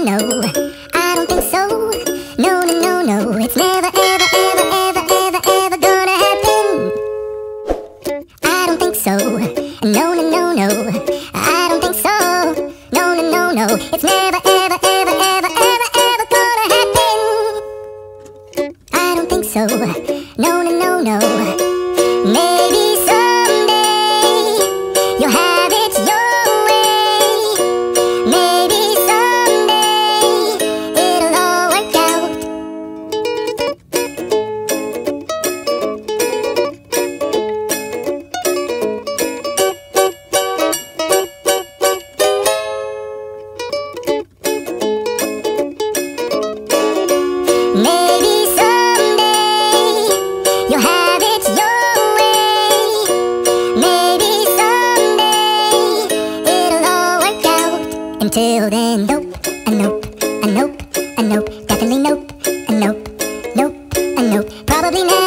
no, I don't think so. No, no, no, no, it's never, ever, ever, ever, ever, ever gonna happen. I don't think so. No, no, no, no, I don't think so. No, no, no, no, it's never, ever, ever, ever, ever, ever gonna happen. I don't think so. No, no, no, no. Maybe someday you'll have it your way. Maybe someday it'll all work out. Maybe someday you'll have it your way. Maybe someday it'll all work out. Until then, nope, a nope, a nope, a nope, definitely nope, a nope, nope, a nope, probably never.